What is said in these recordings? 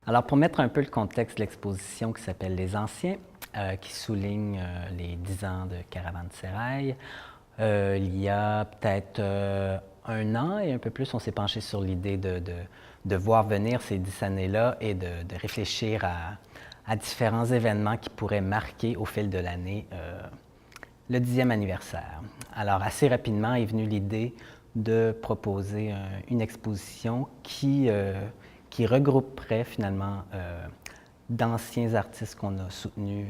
Alors, pour mettre un peu le contexte de l'exposition qui s'appelle Les Anciens, qui souligne les 10 ans de Caravansérail, il y a peut-être un an et un peu plus, on s'est penché sur l'idée de voir venir ces 10 années-là et de réfléchir à différents événements qui pourraient marquer au fil de l'année le 10e anniversaire. Alors, assez rapidement est venue l'idée de proposer une exposition qui regrouperait finalement d'anciens artistes qu'on a soutenus.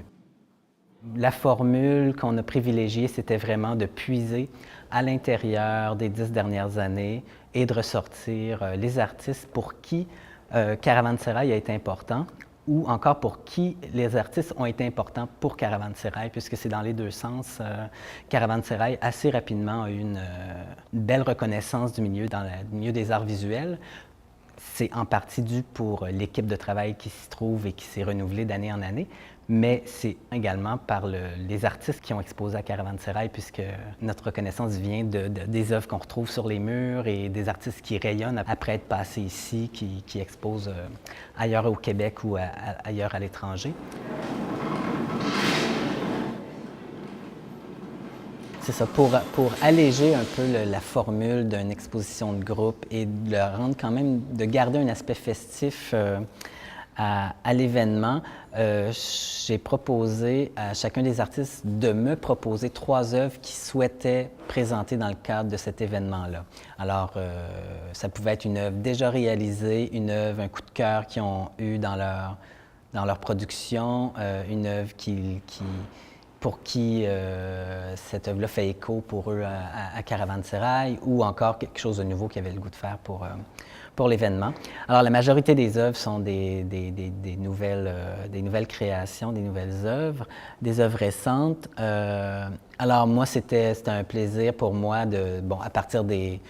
La formule qu'on a privilégiée, c'était vraiment de puiser à l'intérieur des 10 dernières années et de ressortir les artistes pour qui Caravansérail a été important, ou encore pour qui les artistes ont été importants pour Caravansérail, puisque c'est dans les deux sens. Caravansérail, assez rapidement, a eu une belle reconnaissance du milieu, dans le milieu des arts visuels. C'est en partie dû pour l'équipe de travail qui s'y trouve et qui s'est renouvelée d'année en année, mais c'est également par les artistes qui ont exposé à Caravansérail, puisque notre reconnaissance vient des œuvres qu'on retrouve sur les murs et des artistes qui rayonnent après être passés ici, qui exposent ailleurs au Québec ou ailleurs à l'étranger. C'est ça, pour alléger un peu la formule d'une exposition de groupe et de le rendre quand même, de garder un aspect festif à l'événement, j'ai proposé à chacun des artistes de me proposer 3 œuvres qu'ils souhaitaient présenter dans le cadre de cet événement-là. Alors, ça pouvait être une œuvre déjà réalisée, une œuvre, un coup de cœur qu'ils ont eu dans leur production, une œuvre pour qui cette œuvre-là fait écho pour eux à Caravansérail, ou encore quelque chose de nouveau qu'ils avaient le goût de faire pour l'événement. Alors, la majorité des œuvres sont des nouvelles créations, des nouvelles œuvres, des œuvres récentes. Alors, moi, c'était un plaisir pour moi à partir des,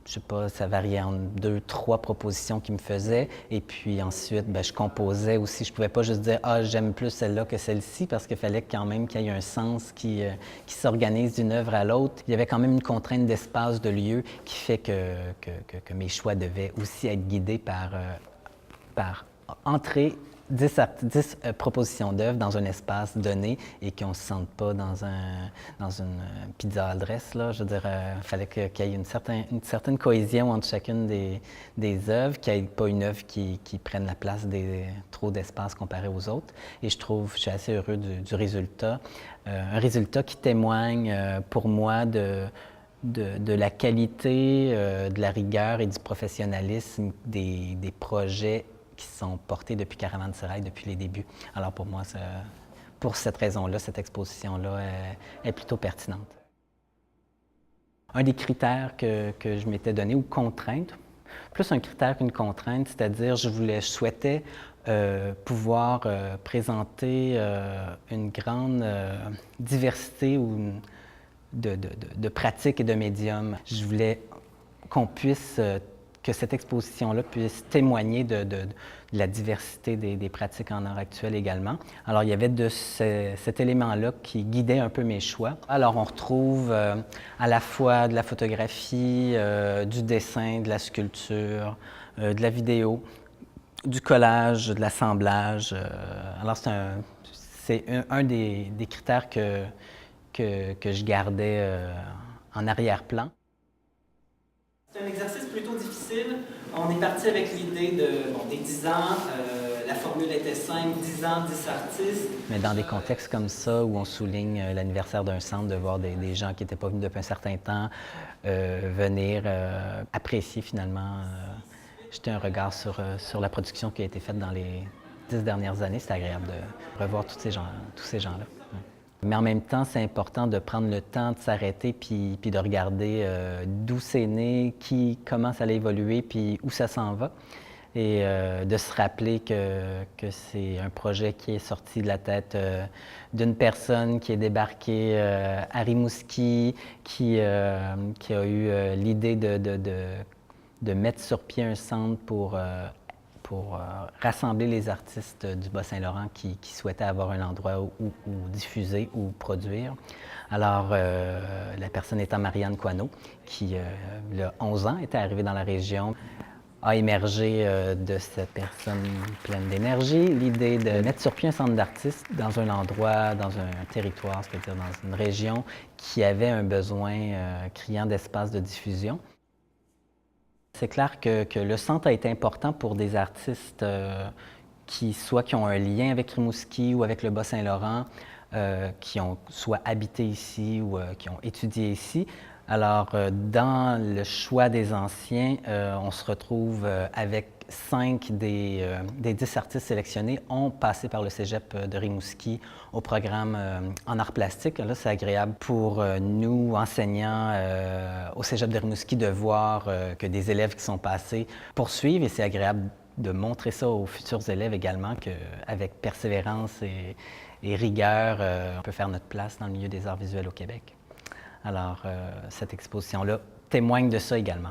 je sais pas, ça variait entre 2, 3 propositions qu'ils me faisaient. Et puis ensuite, je composais aussi. Je pouvais pas juste dire « Ah, j'aime plus celle-là que celle-ci » parce qu'il fallait quand même qu'il y ait un sens qui s'organise d'une œuvre à l'autre. Il y avait quand même une contrainte d'espace, de lieu qui fait que mes choix devaient aussi être guidés par entrer 10 propositions d'œuvres dans un espace donné et qu'on ne se sente pas dans une pizza adresse. Là. Je veux dire, il fallait qu'il y ait une certaine cohésion entre chacune des œuvres, qu'il n'y ait pas une œuvre qui prenne la place trop d'espace comparé aux autres. Et je suis assez heureux du résultat. Un résultat qui témoigne pour moi de la qualité, de la rigueur et du professionnalisme des projets qui sont portés depuis Caravansérail depuis les débuts. Alors pour moi, pour cette raison-là, cette exposition-là est plutôt pertinente. Un des critères que je m'étais donné, ou contrainte, plus un critère qu'une contrainte, c'est-à-dire je souhaitais pouvoir présenter une grande diversité de pratiques et de médiums. Je voulais que cette exposition-là puisse témoigner de la diversité des pratiques en art actuel également. Alors, il y avait cet élément-là qui guidait un peu mes choix. Alors, on retrouve à la fois de la photographie, du dessin, de la sculpture, de la vidéo, du collage, de l'assemblage. Alors, c'est un des critères que je gardais en arrière-plan. C'est un exercice plutôt difficile. On est parti avec l'idée des 10 ans. La formule était simple, 10 ans, 10 artistes. Mais dans des contextes comme ça, où on souligne l'anniversaire d'un centre, de voir des gens qui n'étaient pas venus depuis un certain temps venir apprécier finalement, jeter un regard sur la production qui a été faite dans les 10 dernières années, c'est agréable de revoir tous ces gens-là. Mais en même temps, c'est important de prendre le temps de s'arrêter puis de regarder d'où c'est né, comment ça a évolué, puis où ça s'en va. et de se rappeler que c'est un projet qui est sorti de la tête d'une personne qui est débarquée à Rimouski, qui a eu l'idée de mettre sur pied un centre pour rassembler les artistes du Bas-Saint-Laurent qui souhaitaient avoir un endroit où diffuser ou produire. Alors, la personne étant Marianne Coineau, qui, il y a 11 ans, était arrivée dans la région, a émergé de cette personne pleine d'énergie l'idée de mettre sur pied un centre d'artistes dans un endroit, dans un territoire, c'est-à-dire dans une région qui avait un besoin criant d'espace de diffusion. C'est clair que le centre a été important pour des artistes qui ont un lien avec Rimouski ou avec le Bas-Saint-Laurent, qui ont soit habité ici ou qui ont étudié ici. Alors, dans le choix des anciens, on se retrouve avec 5 des 10 artistes sélectionnés ont passé par le cégep de Rimouski au programme en arts plastiques. Là, c'est agréable pour nous, enseignants au cégep de Rimouski, de voir que des élèves qui sont passés poursuivent, et c'est agréable de montrer ça aux futurs élèves également, qu'avec persévérance et rigueur, on peut faire notre place dans le milieu des arts visuels au Québec. Alors, cette exposition-là témoigne de ça également.